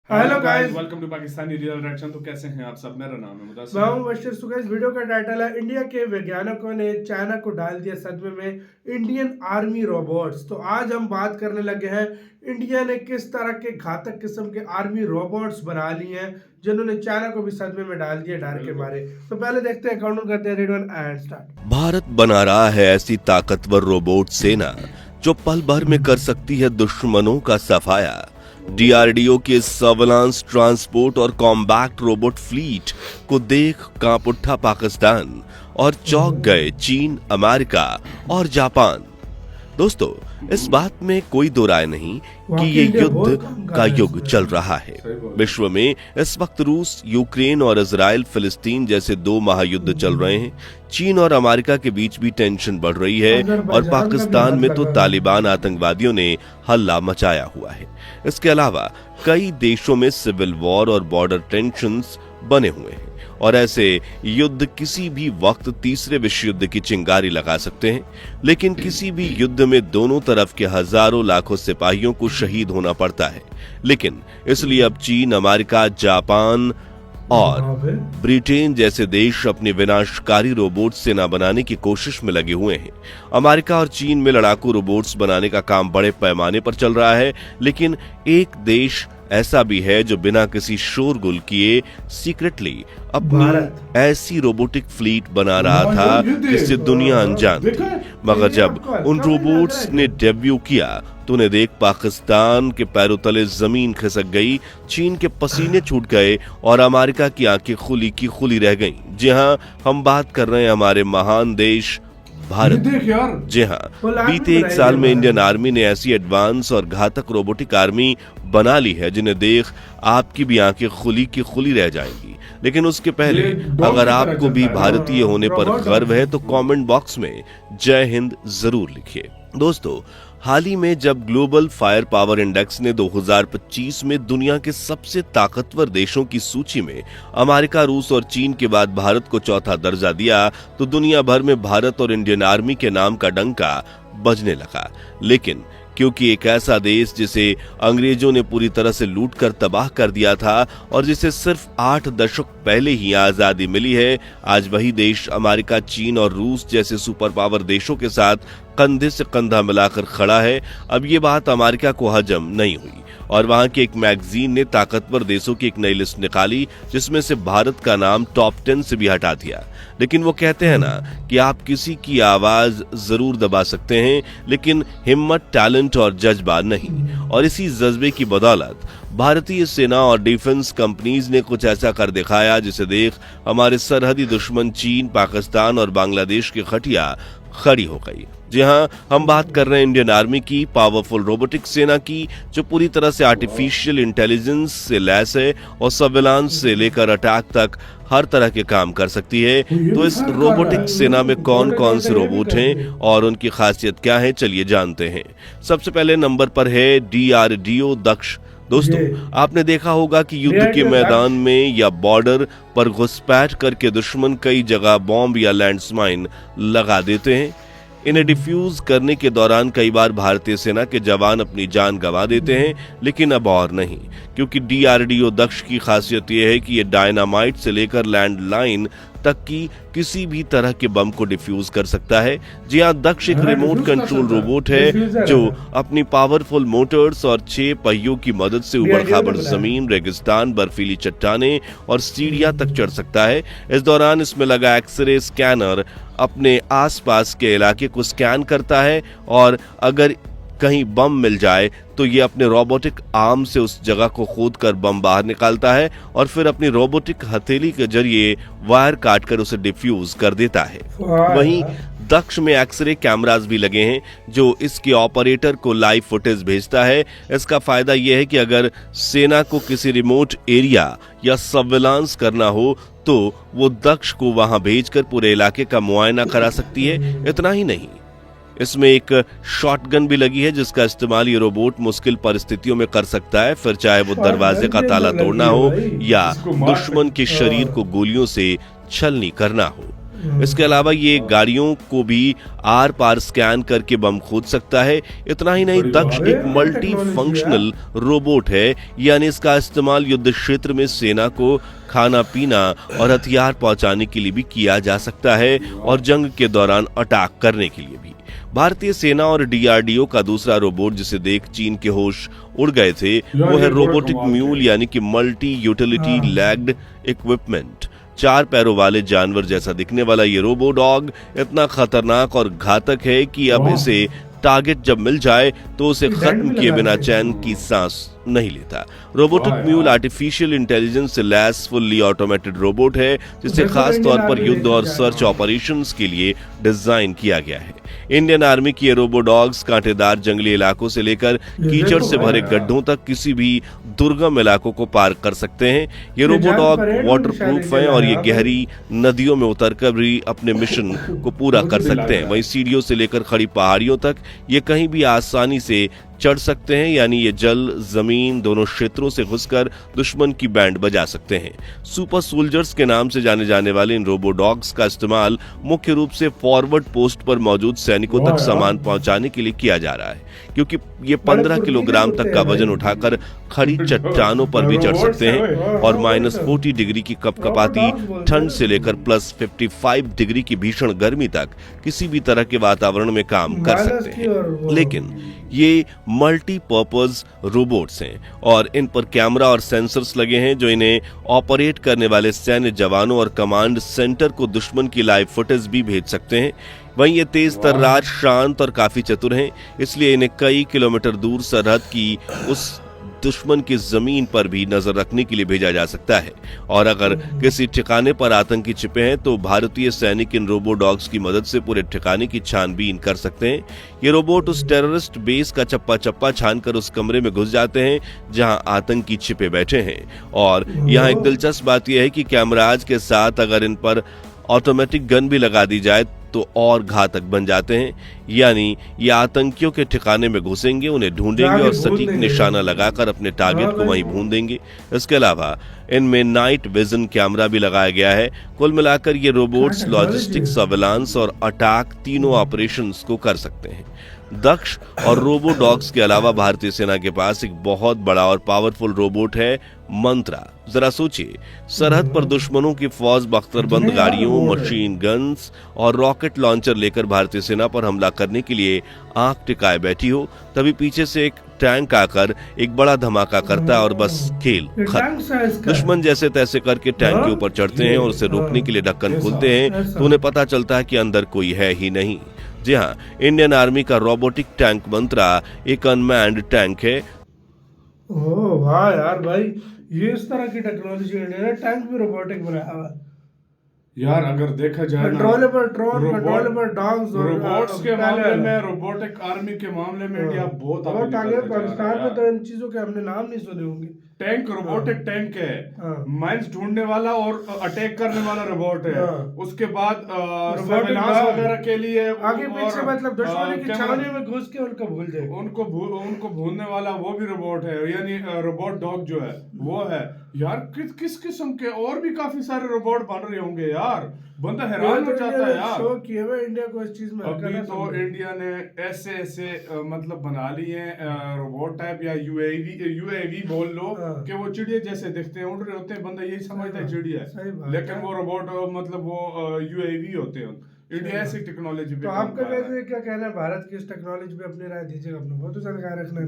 Hello guys, welcome to Pakistani real reaction. तो कैसे हैं आप सब? मेरा नाम है मुदस्सिर। मैं हूं बशीर। सो गाइस, वीडियो का टाइटल है इंडिया के वैज्ञानिकों ने चाइना को डाल दिया सदमे में, इंडियन आर्मी रोबोट्स। तो आज हम बात करने लगे हैं इंडिया ने किस तरह के घातक किस्म के आर्मी रोबोट्स बना लिए हैं जिन्होंने चाइना को भी सदमे में डाल दिया डर के मारे। तो पहले देखते हैं, काउंट करते हैं, ready one and start. Bharat बना रहा है ऐसी ताकतवर रोबोट सेना जो पल भर में कर सकती है दुश्मनों का सफाया। डीआरडीओ के सर्विलांस, ट्रांसपोर्ट और कॉम्बैक्ट रोबोट फ्लीट को देख कांप उठा पाकिस्तान और चौंक गए चीन, अमेरिका और जापान। दोस्तों, इस बात में कोई दो राय नहीं कि ये युद्ध का युग चल रहा है। विश्व में इस वक्त रूस, यूक्रेन और इजराइल फिलिस्तीन जैसे दो महायुद्ध चल रहे हैं। चीन और अमेरिका के बीच भी टेंशन बढ़ रही है और पाकिस्तान में तो तालिबान आतंकवादियों ने हल्ला मचाया हुआ है। इसके अलावा कई देशों में सिविल वॉर और बॉर्डर टेंशंस बने हुए हैं और ऐसे युद्ध किसी भी वक्त तीसरे विश्व युद्ध की चिंगारी लगा सकते हैं। लेकिन किसी भी युद्ध में दोनों तरफ के हजारों लाखों सिपाहियों को शहीद होना पड़ता है। लेकिन इसलिए अब चीन, अमेरिका, जापान और ब्रिटेन जैसे देश अपनी विनाशकारी रोबोट सेना बनाने की कोशिश में लगे हुए हैं। अमेरिका और चीन में लड़ाकू रोबोट्स बनाने का काम बड़े पैमाने पर चल रहा है, लेकिन एक देश ऐसा भी है जो बिना किसी शोरगुल किए सीक्रेटली अपनी ऐसी रोबोटिक फ्लीट बना रहा था जिससे दुनिया अनजान थी। मगर जब उन रोबोट्स ने डेब्यू किया तो उन्हें देख पाकिस्तान के पैरों तले जमीन खिसक गई, चीन के पसीने छूट गए और अमेरिका की आंखें खुली की खुली रह गईं। जी हां, हम बात कर रहे हैं हमारे महान देश भारत। जी हाँ, बीते एक साल में इंडियन आर्मी ने ऐसी एडवांस और घातक रोबोटिक आर्मी बना ली है जिन्हें देख आपकी भी आंखें खुली की खुली रह जाएंगी। लेकिन उसके पहले अगर आपको भी भारतीय होने पर गर्व है तो कमेंट बॉक्स में जय हिंद जरूर लिखिए। दोस्तों, हाल ही में जब ग्लोबल फायर पावर इंडेक्स ने 2025 में दुनिया के सबसे ताकतवर देशों की सूची में अमेरिका, रूस और चीन के बाद भारत को चौथा दर्जा दिया तो दुनिया भर में भारत और इंडियन आर्मी के नाम का डंका बजने लगा। लेकिन क्योंकि एक ऐसा देश जिसे अंग्रेजों ने पूरी तरह से लूट कर तबाह कर दिया था और जिसे सिर्फ 8 दशक पहले ही आजादी मिली है, आज वही देश अमेरिका, चीन और रूस जैसे सुपर पावर देशों के साथ कंधे से कंधा मिलाकर खड़ा है। अब ये बात अमेरिका को हजम नहीं हुई और वहां की एक मैगजीन ने ताकतवर देशों की एक नई लिस्ट निकाली जिसमें से भारत का नाम टॉप 10 से भी हटा दिया। लेकिन वो कहते हैं ना कि आप किसी की आवाज जरूर दबा सकते हैं, लेकिन हिम्मत, टैलेंट और जज्बा नहीं। और इसी जज्बे की बदौलत भारतीय सेना और डिफेंस कंपनीज ने कुछ ऐसा कर दिखाया जिसे देख हमारे सरहदी दुश्मन चीन, पाकिस्तान और बांग्लादेश की खटिया खड़ी हो गई। जी हाँ, हम बात कर रहे हैं इंडियन आर्मी की पावरफुल रोबोटिक सेना की जो पूरी तरह से आर्टिफिशियल इंटेलिजेंस से लैस है और सर्विलांस से लेकर अटैक तक हर तरह के काम कर सकती है। तो इस रोबोटिक सेना में कौन कौन से रोबोट हैं और उनकी खासियत क्या है, चलिए जानते हैं। सबसे पहले नंबर पर है डीआरडीओ दक्ष। दोस्तों, आपने देखा होगा कि युद्ध के मैदान में या बॉर्डर पर घुसपैठ करके दुश्मन कई जगह बॉम्ब या लैंडमाइन लगा देते हैं। इन्हें डिफ्यूज करने के दौरान कई बार भारतीय सेना के जवान अपनी जान गंवा देते हैं, लेकिन अब और नहीं, क्योंकि डीआरडीओ दक्ष की खासियत यह है कि यह डायनामाइट से लेकर लैंडलाइन तक की किसी भी तरह के बम को डिफ्यूज कर सकता है। जी हां, दक्ष एक रिमोट कंट्रोल रोबोट है जो अपनी पावरफुल मोटर्स और 6 पहियों की मदद से ऊबड़-खाबड़ जमीन, रेगिस्तान, बर्फीली चट्टानें और सीढ़ियां तक चढ़ सकता है। इस दौरान इसमें लगा एक्सरे स्कैनर अपने आसपास के इलाके को स्कैन करता है और अगर कहीं बम मिल जाए तो ये अपने रोबोटिक आर्म से उस जगह को खोदकर बम बाहर निकालता है और फिर अपनी रोबोटिक हथेली के जरिए वायर काटकर उसे डिफ्यूज कर देता है। वहीं दक्ष में एक्सरे कैमरास भी लगे हैं जो इसके ऑपरेटर को लाइव फुटेज भेजता है। इसका फायदा यह है कि अगर सेना को किसी रिमोट एरिया या सर्विलांस करना हो तो वो दक्ष को वहां भेजकर पूरे इलाके का मुआयना करा सकती है। इतना ही नहीं, इसमें एक शॉटगन भी लगी है जिसका इस्तेमाल ये रोबोट मुश्किल परिस्थितियों में कर सकता है, फिर चाहे वो दरवाजे का ताला तोड़ना हो या दुश्मन के शरीर को गोलियों से छलनी करना हो। इसके अलावा ये गाड़ियों को भी आर पार स्कैन करके बम खोद सकता है। इतना ही नहीं, दक्ष एक मल्टी फंक्शनल रोबोट है, यानी इसका इस्तेमाल युद्ध क्षेत्र में सेना को खाना पीना और हथियार पहुंचाने के लिए भी किया जा सकता है और जंग के दौरान अटैक करने के लिए भी। भारतीय सेना और डीआरडीओ का दूसरा रोबोट जिसे देख चीन के होश उड़ गए थे वो है रोबोटिक म्यूल, यानी कि मल्टी यूटिलिटी लैग्ड इक्विपमेंट। 4 पैरों वाले जानवर जैसा दिखने वाला ये रोबो डॉग इतना खतरनाक और घातक है कि अब इसे टारगेट जब मिल जाए तो उसे खत्म किए बिना चैन की सांस नहीं लेता। रोबोटिक म्यूल आर्टिफिशियल इंटेलिजेंस से लैस फुल्ली ऑटोमेटेड रोबोट है जिसे खास तौर पर युद्ध और सर्च ऑपरेशंस के लिए डिजाइन किया गया है। इंडियन आर्मी की ये रोबो डॉग्स कांटेदार जंगली इलाकों से लेकर कीचड़ से भरे गड्ढों तक किसी भी दुर्गम इलाकों को पार कर सकते हैं। ये रोबो डॉग वाटरप्रूफ हैं और ये गहरी नदियों में उतरकर भी अपने मिशन को पूरा कर सकते हैं। वहीं सीढ़ियों से लेकर खड़ी पहाड़ियों तक ये कहीं भी आसानी से चढ़ सकते हैं, यानी ये जल जमीन दोनों क्षेत्रों से घुसकर दुश्मन की बैंड बजा सकते हैं। सुपर सोल्जर्स के नाम से जाने जाने वाले इन रोबो डॉग्स का इस्तेमाल मुख्य रूप से फॉरवर्ड पोस्ट पर मौजूद सैनिकों तक सामान पहुंचाने के लिए किया जा रहा है, क्योंकि ये 15 किलोग्राम तक का वजन उठाकर खड़ी चट्टानों पर भी चढ़ सकते हैं और -40 डिग्री की कपकपाती ठंड से लेकर +55 डिग्री की भीषण गर्मी तक किसी भी तरह के वातावरण में काम कर सकते हैं। लेकिन ये मल्टीपर्पज रोबोट्स हैं और इन पर कैमरा और सेंसर्स लगे हैं जो इन्हें ऑपरेट करने वाले सैन्य जवानों और कमांड सेंटर को दुश्मन की लाइव फुटेज भी भेज सकते हैं। वहीं ये तेज तर्रार, शांत और काफी चतुर हैं, इसलिए इन्हें कई किलोमीटर दूर सरहद की उस दुश्मन की जमीन पर भी नजर रखने के लिए भेजा जा सकता है। और अगर किसी ठिकाने पर आतंकी छिपे हैं तो भारतीय सैनिक इन रोबो डॉग्स की मदद से पूरे ठिकाने की छानबीन कर सकते हैं। ये रोबोट उस टेररिस्ट बेस का चप्पा चप्पा छानकर उस कमरे में घुस जाते हैं जहां आतंकी छिपे बैठे हैं। और यहाँ एक दिलचस्प बात यह है कि कैमराज के साथ अगर इन पर ऑटोमेटिक गन भी लगा दी जाए तो और घातक बन जाते हैं, यानी ये आतंकियों के ठिकाने में घुसेंगे, उन्हें ढूंढेंगे और सटीक निशाना लगाकर अपने टारगेट को वहीं भून देंगे। इसके अलावा इनमें नाइट विजन कैमरा भी लगाया गया है। कुल मिलाकर ये रोबोट्स लॉजिस्टिक, सर्विलांस और अटैक तीनों ऑपरेशंस को कर सकते हैं। दक्ष और रोबो डॉग्स के अलावा भारतीय सेना के पास एक बहुत बड़ा और पावरफुल रोबोट है, मंत्रा। जरा सोचिए, सरहद पर दुश्मनों की फौज बख्तरबंद गाड़ियों, मशीन गन्स और रॉकेट लॉन्चर लेकर भारतीय सेना पर हमला करने के लिए आंख टिकाए बैठी हो, तभी पीछे से एक टैंक आकर एक बड़ा धमाका करता है और बस खेल खत्म। दुश्मन जैसे तैसे करके टैंक के ऊपर चढ़ते हैं और उसे रोकने के लिए ढक्कन खोलते हैं तो उन्हें पता चलता है कि अंदर कोई है ही नहीं। जी हाँ, इंडियन आर्मी का रोबोटिक टैंक मंत्रा एक अनमैन्ड टैंक है। ओह वाह यार भाई, ये इस तरह की टेक्नोलॉजी इंडिया ने टैंक भी रोबोटिक बनाया हुआ है यार। अगर देखा जाए कंट्रोलेबल ड्रोन, कंट्रोलेबल डॉग्स और रोबोट्स के मामले में, रोबोटिक आर्मी के मामले में इंडिया बहुत आगे। पाकिस्तान में तो इन चीजों के हमने नाम नहीं सुने होंगे। टैंक रोबोटिक टैंक है, माइंस ढूंढने वाला और अटैक करने वाला रोबोट है। उसके बाद सर्विलांस वगैरह के लिए आगे पीछे, मतलब दुश्मन की छावनी में घुस के उनको भूल जाए, उनको भूलने वाला वो भी रोबोट है, यानी रोबोट डॉग जो है वो है। यार किस किस्म के और भी काफी सारे रोबोट बन रहे होंगे यार, बंदा हैरान हो जाता है यार। शो किए हुए इंडिया को इस चीज में। अभी तो इंडिया ने ऐसे मतलब बना लिए हैं रोबोट टाइप या यूएवी बोल लो, कि वो चिड़िया जैसे दिखते हैं, उड़ रहे होते हैं, बंदा यही समझता है चिड़िया है, लेकिन वो रोबोट मतलब वो यूएवी होते हैं। इंडिया ऐसी टेक्नोलॉजी पे। तो आपका क्या कहना है भारत की इस टेक्नोलॉजी पे? अपनी राय दीजिएगा। अपना बहुत जानकारी रखना है।